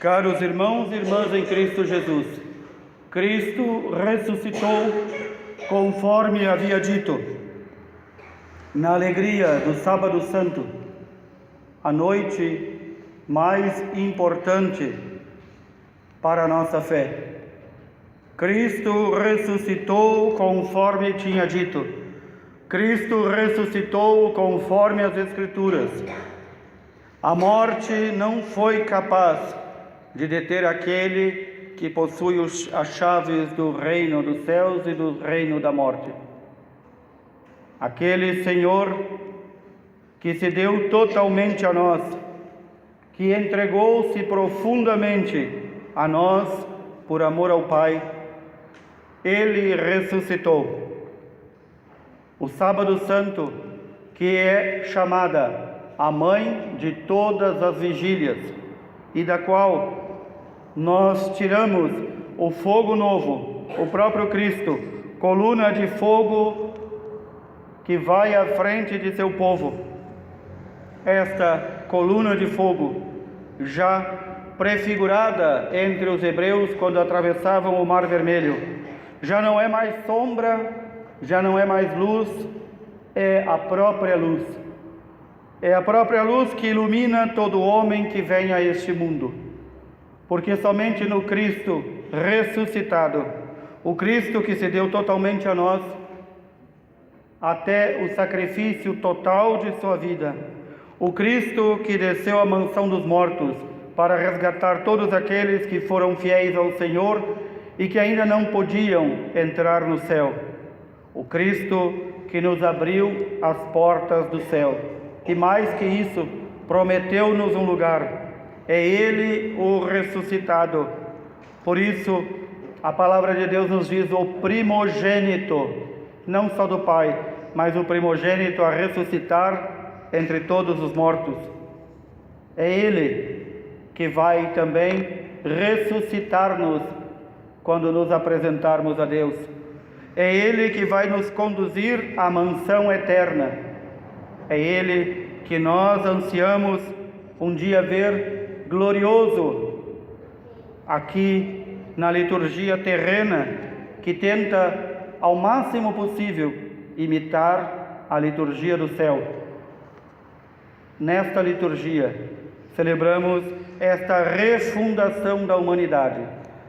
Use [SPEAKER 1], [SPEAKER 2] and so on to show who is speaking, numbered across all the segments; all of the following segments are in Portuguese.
[SPEAKER 1] Caros irmãos e irmãs em Cristo Jesus, Cristo ressuscitou conforme havia dito, na alegria do Sábado Santo, a noite mais importante para a nossa fé. Cristo ressuscitou conforme tinha dito. Cristo ressuscitou conforme as Escrituras. A morte não foi capaz de deter aquele que possui as chaves do reino dos céus e do reino da morte. Aquele Senhor que se deu totalmente a nós, que entregou-se profundamente a nós por amor ao Pai, Ele ressuscitou. O Sábado Santo, que é chamada a mãe de todas as vigílias, e da qual nós tiramos o fogo novo, o próprio Cristo, coluna de fogo que vai à frente de seu povo. Esta coluna de fogo, já prefigurada entre os hebreus quando atravessavam o Mar Vermelho, já não é mais sombra, já não é mais luz, é a própria luz. É a própria luz que ilumina todo homem que vem a este mundo. Porque somente no Cristo ressuscitado, o Cristo que se deu totalmente a nós, até o sacrifício total de sua vida, o Cristo que desceu à mansão dos mortos para resgatar todos aqueles que foram fiéis ao Senhor e que ainda não podiam entrar no céu, o Cristo que nos abriu as portas do céu. E mais que isso, prometeu-nos um lugar. É Ele o ressuscitado. Por isso, a palavra de Deus nos diz o primogênito, não só do Pai, mas o primogênito a ressuscitar entre todos os mortos. É Ele que vai também ressuscitar-nos quando nos apresentarmos a Deus. É Ele que vai nos conduzir à mansão eterna. É Ele que nós ansiamos um dia ver glorioso aqui na liturgia terrena, que tenta ao máximo possível imitar a liturgia do céu. Nesta liturgia celebramos esta refundação da humanidade,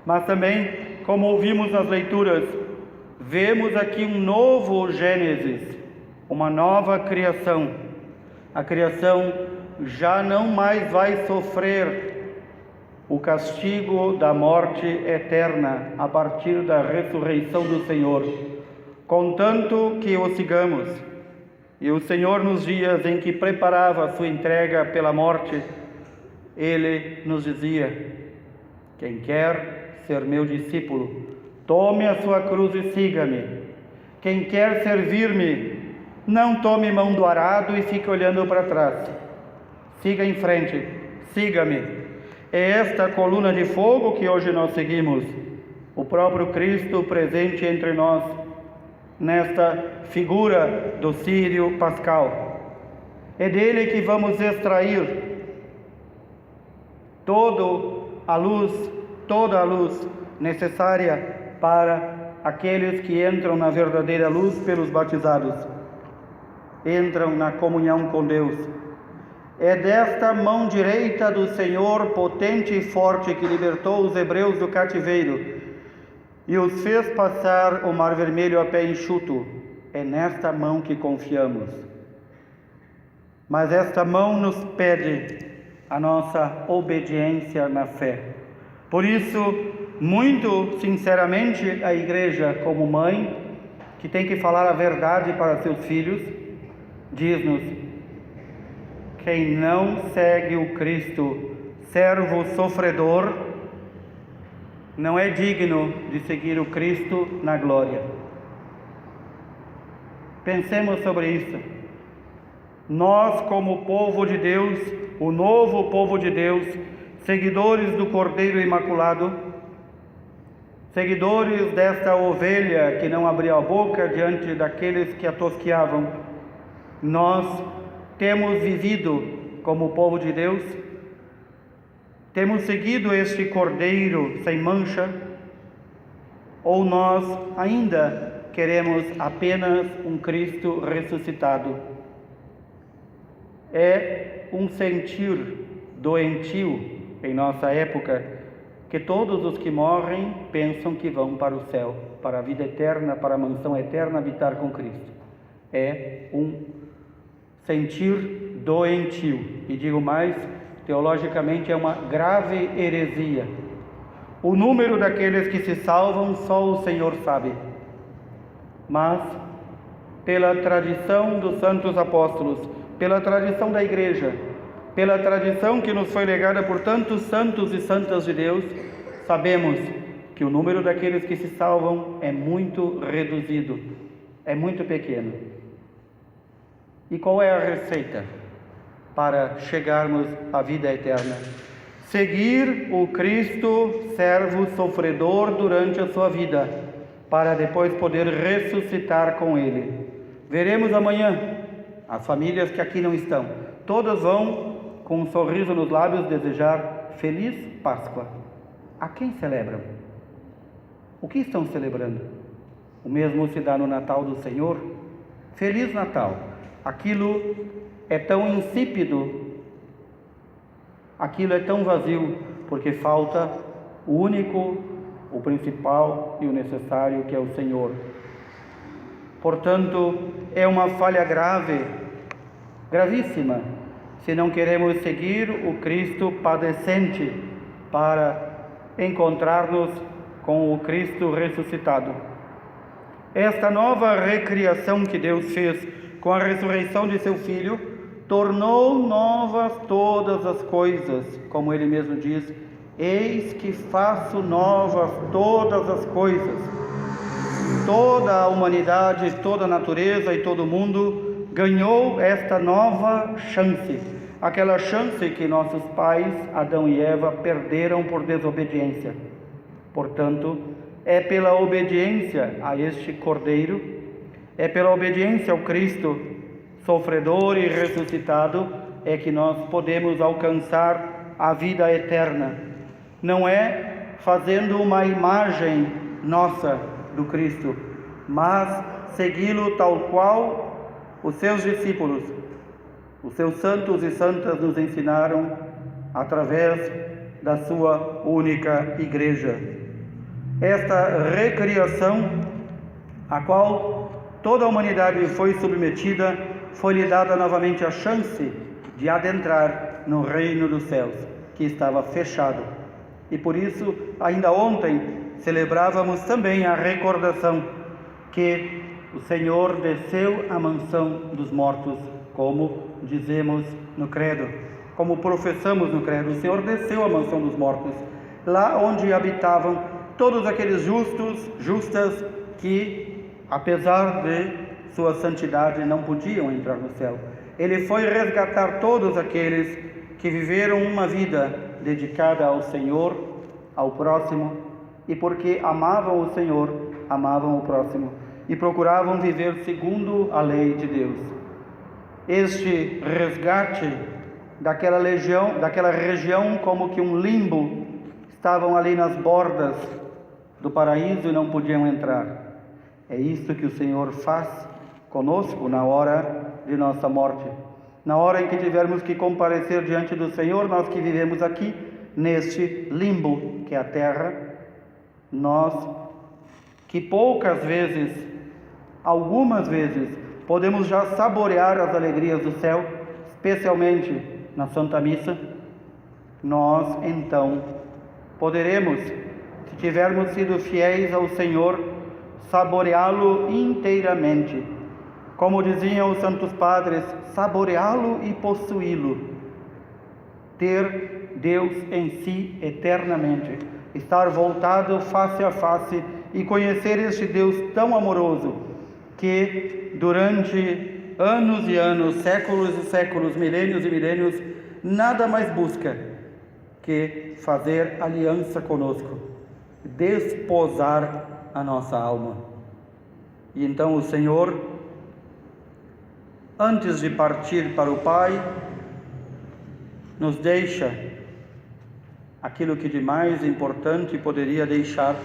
[SPEAKER 1] mas também, como ouvimos nas leituras, vemos aqui um novo Gênesis, uma nova criação. A criação já não mais vai sofrer o castigo da morte eterna a partir da ressurreição do Senhor, contanto que o sigamos. E o Senhor, nos dias em que preparava a sua entrega pela morte, Ele nos dizia: quem quer ser meu discípulo, tome a sua cruz e siga-me. Quem quer servir-me, não tome mão do arado e fique olhando para trás. Siga em frente, siga-me. É esta coluna de fogo que hoje nós seguimos, o próprio Cristo presente entre nós, nesta figura do Círio Pascal. É dele que vamos extrair toda a luz necessária para aqueles que entram na verdadeira luz pelos batizados. Entram na comunhão com Deus. É desta mão direita do Senhor potente e forte que libertou os hebreus do cativeiro e os fez passar o Mar Vermelho a pé enxuto. É nesta mão que confiamos. Mas esta mão nos pede a nossa obediência na fé. Por isso, muito sinceramente, a Igreja, como mãe, que tem que falar a verdade para seus filhos, diz-nos: quem não segue o Cristo, servo sofredor, não é digno de seguir o Cristo na glória. Pensemos sobre isso. Nós, como povo de Deus, o novo povo de Deus, seguidores do Cordeiro Imaculado, seguidores desta ovelha que não abria a boca diante daqueles que a tosqueavam, nós temos vivido como povo de Deus Temos seguido este Cordeiro sem mancha? Ou nós ainda queremos apenas um Cristo ressuscitado? É um sentir doentio em nossa época que todos os que morrem pensam que vão para o céu, para a vida eterna, para a mansão eterna, habitar com Cristo. É um sentir doentio. E digo mais, teologicamente é uma grave heresia. O número daqueles que se salvam só o Senhor sabe. Mas, pela tradição dos santos apóstolos, pela tradição da Igreja, pela tradição que nos foi legada por tantos santos e santas de Deus, sabemos que o número daqueles que se salvam é muito reduzido, é muito pequeno. E qual é a receita para chegarmos à vida eterna? Seguir o Cristo, servo sofredor durante a sua vida, para depois poder ressuscitar com Ele. Veremos amanhã as famílias que aqui não estão. Todas vão, com um sorriso nos lábios, desejar Feliz Páscoa. A quem celebram? O que estão celebrando? O mesmo se dá no Natal do Senhor. Feliz Natal. Aquilo é tão insípido, aquilo é tão vazio, porque falta o único, o principal e o necessário, que é o Senhor. Portanto, é uma falha grave, gravíssima, se não queremos seguir o Cristo padecente para encontrar-nos com o Cristo ressuscitado. Esta nova recriação que Deus fez com a ressurreição de seu Filho, tornou novas todas as coisas, como Ele mesmo diz: eis que faço novas todas as coisas. Toda a humanidade, toda a natureza e todo o mundo ganhou esta nova chance, aquela chance que nossos pais, Adão e Eva, perderam por desobediência. Portanto, é pela obediência a este Cordeiro, é pela obediência ao Cristo sofredor e ressuscitado, é que nós podemos alcançar a vida eterna. Não é fazendo uma imagem nossa do Cristo, mas segui-lo tal qual os seus discípulos, os seus santos e santas nos ensinaram através da sua única Igreja. Esta recriação, a qual toda a humanidade foi submetida, foi-lhe dada novamente a chance de adentrar no reino dos céus, que estava fechado. E por isso, ainda ontem, celebrávamos também a recordação que o Senhor desceu à mansão dos mortos, como dizemos no credo, como professamos no credo. O Senhor desceu à mansão dos mortos, lá onde habitavam todos aqueles justas que, apesar de sua santidade, não podiam entrar no céu. Ele foi resgatar todos aqueles que viveram uma vida dedicada ao Senhor, ao próximo, e porque amavam o Senhor, amavam o próximo, e procuravam viver segundo a lei de Deus. Este resgate daquela região como que um limbo, estavam ali nas bordas do paraíso e não podiam entrar. É isto que o Senhor faz conosco na hora de nossa morte. Na hora em que tivermos que comparecer diante do Senhor, nós que vivemos aqui, neste limbo que é a terra, nós que poucas vezes, algumas vezes, podemos já saborear as alegrias do céu, especialmente na Santa Missa, nós então poderemos, se tivermos sido fiéis ao Senhor, saboreá-lo inteiramente. Como diziam os santos padres, saboreá-lo e possuí-lo. Ter Deus em si eternamente, estar voltado face a face e conhecer este Deus tão amoroso que durante anos e anos, séculos e séculos, milênios e milênios, nada mais busca que fazer aliança conosco, desposar a nossa alma. E então o Senhor, antes de partir para o Pai, nos deixa aquilo que de mais importante poderia deixar,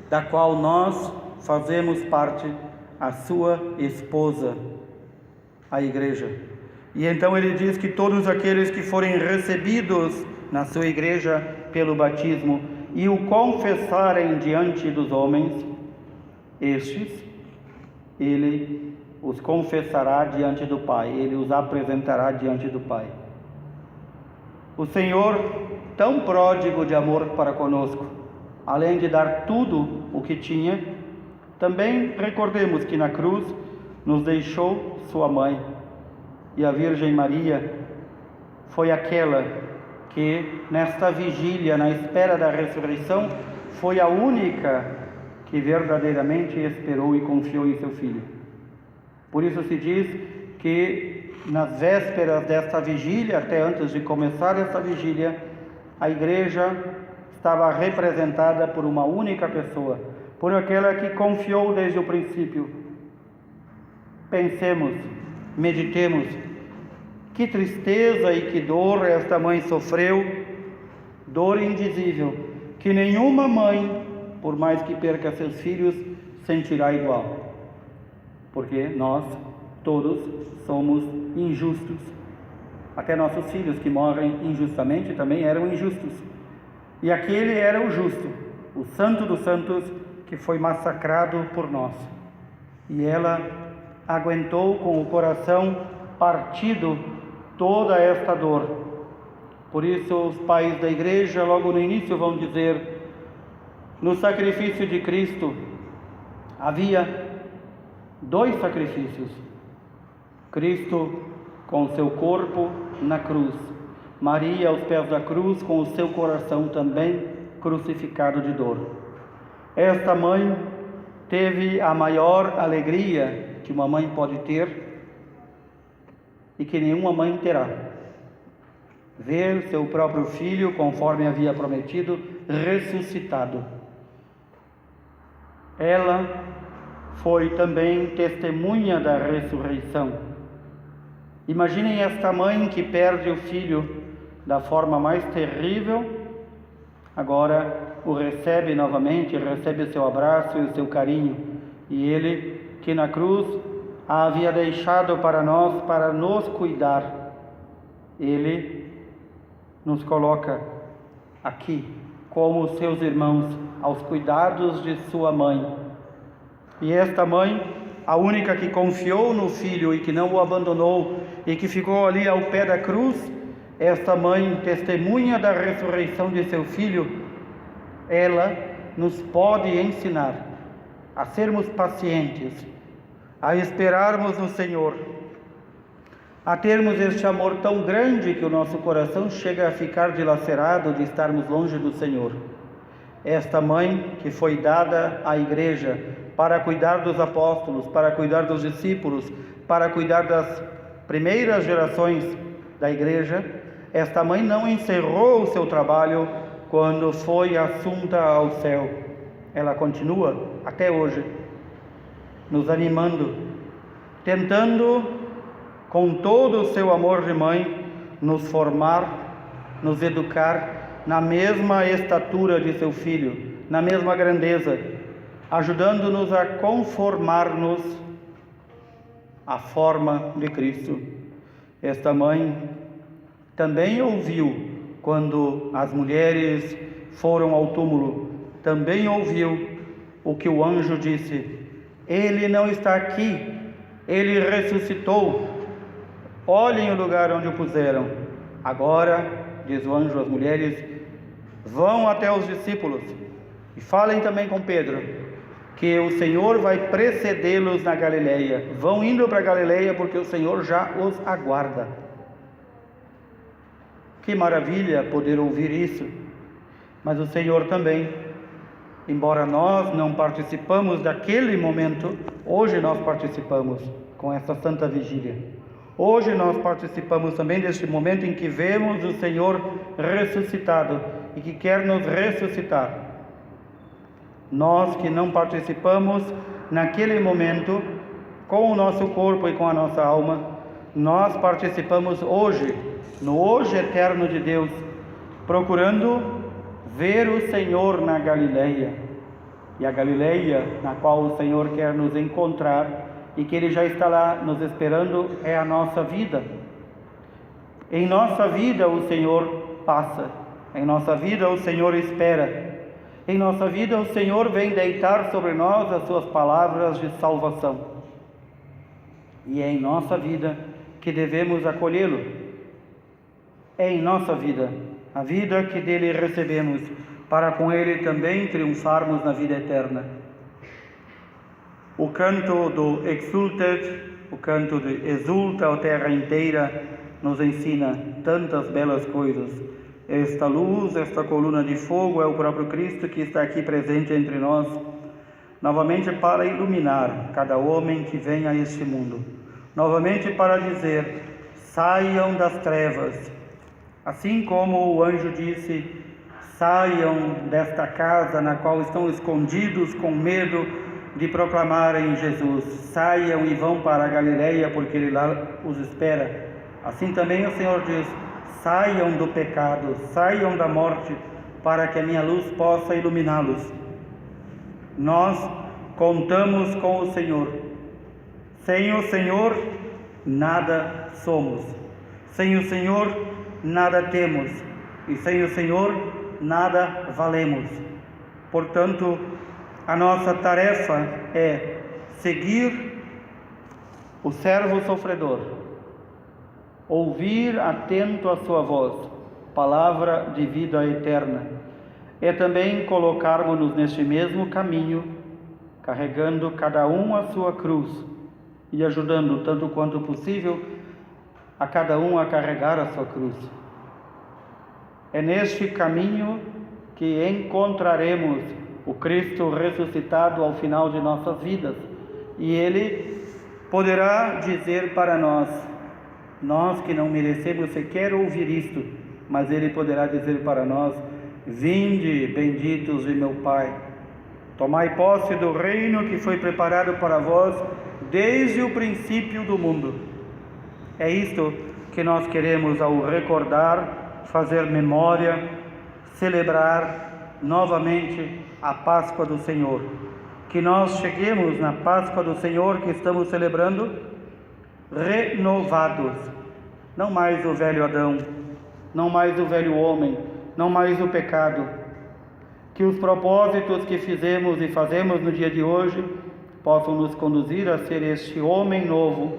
[SPEAKER 1] da qual nós fazemos parte, a sua esposa, a igreja. E então ele diz que todos aqueles que forem recebidos na sua igreja pelo batismo e o confessarem diante dos homens, estes, ele os confessará diante do Pai, ele os apresentará diante do Pai. O Senhor, tão pródigo de amor para conosco, além de dar tudo o que tinha, também recordemos que na cruz nos deixou sua mãe, e a Virgem Maria foi aquela que nesta vigília, na espera da ressurreição, foi a única que verdadeiramente esperou e confiou em seu Filho. Por isso se diz que nas vésperas desta vigília, até antes de começar esta vigília, a igreja estava representada por uma única pessoa, por aquela que confiou desde o princípio. Pensemos, meditemos, que tristeza e que dor esta mãe sofreu, dor indizível, que nenhuma mãe, por mais que perca seus filhos, sentirá igual, porque nós todos somos injustos. Até nossos filhos que morrem injustamente também eram injustos, e aquele era o justo, o santo dos santos, que foi massacrado por nós, e ela aguentou com o coração partido toda esta dor. Por isso os pais da igreja logo no início vão dizer: no sacrifício de Cristo havia 2 sacrifícios, Cristo com seu corpo na cruz, Maria aos pés da cruz com o seu coração também crucificado de dor. Esta mãe teve a maior alegria que uma mãe pode ter e que nenhuma mãe terá: ver seu próprio filho, conforme havia prometido, ressuscitado. Ela foi também testemunha da ressurreição. Imaginem esta mãe que perde o filho da forma mais terrível, agora o recebe novamente, recebe o seu abraço e o seu carinho, e ele que na cruz a havia deixado para nós, para nos cuidar, ele nos coloca aqui como seus irmãos, aos cuidados de sua mãe. E esta mãe, a única que confiou no filho e que não o abandonou e que ficou ali ao pé da cruz, esta mãe, testemunha da ressurreição de seu filho, ela nos pode ensinar a sermos pacientes, a esperarmos no Senhor, a termos este amor tão grande que o nosso coração chega a ficar dilacerado de estarmos longe do Senhor. Esta mãe que foi dada à igreja para cuidar dos apóstolos, para cuidar dos discípulos, para cuidar das primeiras gerações da igreja, esta mãe não encerrou o seu trabalho quando foi assunta ao céu. Ela continua até hoje nos animando, tentando com todo o seu amor de mãe nos formar, nos educar na mesma estatura de seu filho, na mesma grandeza, ajudando-nos a conformar-nos à forma de Cristo. Esta mãe também ouviu quando as mulheres foram ao túmulo, também ouviu o que o anjo disse: ele não está aqui, ele ressuscitou, olhem o lugar onde o puseram. Agora, diz o anjo às mulheres, vão até os discípulos e falem também com Pedro, que o Senhor vai precedê-los na Galileia. Vão indo para a Galileia porque o Senhor já os aguarda. Que maravilha poder ouvir isso. Mas o Senhor também, embora nós não participamos daquele momento, hoje nós participamos com esta Santa Vigília. Hoje nós participamos também deste momento em que vemos o Senhor ressuscitado e que quer nos ressuscitar. Nós que não participamos naquele momento com o nosso corpo e com a nossa alma, nós participamos hoje, no hoje eterno de Deus, procurando ver o Senhor na Galileia. E a Galileia na qual o Senhor quer nos encontrar e que Ele já está lá nos esperando é a nossa vida. Em nossa vida o Senhor passa, em nossa vida o Senhor espera, em nossa vida o Senhor vem deitar sobre nós as suas palavras de salvação. E é em nossa vida que devemos acolhê-lo. É em nossa vida, a vida que dele recebemos, para com ele também triunfarmos na vida eterna. O canto do Exultet, o canto de Exulta a terra inteira, nos ensina tantas belas coisas. Esta luz, esta coluna de fogo é o próprio Cristo que está aqui presente entre nós, novamente para iluminar cada homem que vem a este mundo, novamente para dizer: saiam das trevas, assim como o anjo disse: saiam desta casa na qual estão escondidos com medo de proclamarem Jesus, saiam e vão para a Galileia, porque Ele lá os espera. Assim também o Senhor diz: saiam do pecado, saiam da morte, para que a minha luz possa iluminá-los. Nós contamos com o Senhor. Sem o Senhor, nada somos. Sem o Senhor, nada temos. E sem o Senhor, nada valemos. Portanto, a nossa tarefa é seguir o servo sofredor, ouvir atento a sua voz, palavra de vida eterna. É também colocarmos-nos neste mesmo caminho, carregando cada um a sua cruz e ajudando tanto quanto possível a cada um a carregar a sua cruz. É neste caminho que encontraremos o Cristo ressuscitado ao final de nossas vidas, e Ele poderá dizer para nós que não merecemos sequer ouvir isto, mas Ele poderá dizer para nós: vinde, benditos de meu Pai, tomai posse do reino que foi preparado para vós desde o princípio do mundo. É isto que nós queremos ao recordar, fazer memória, celebrar novamente a Páscoa do Senhor. Que nós cheguemos na Páscoa do Senhor que estamos celebrando renovados, não mais o velho Adão, não mais o velho homem, não mais o pecado. Que os propósitos que fizemos e fazemos no dia de hoje possam nos conduzir a ser este homem novo,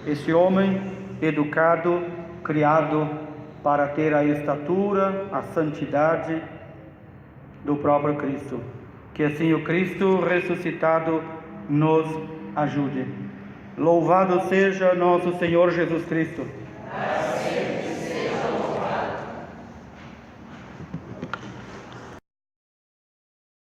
[SPEAKER 1] este homem educado, criado para ter a estatura, a santidade do próprio Cristo. Que assim o Cristo ressuscitado nos ajude. Louvado seja nosso Senhor Jesus Cristo,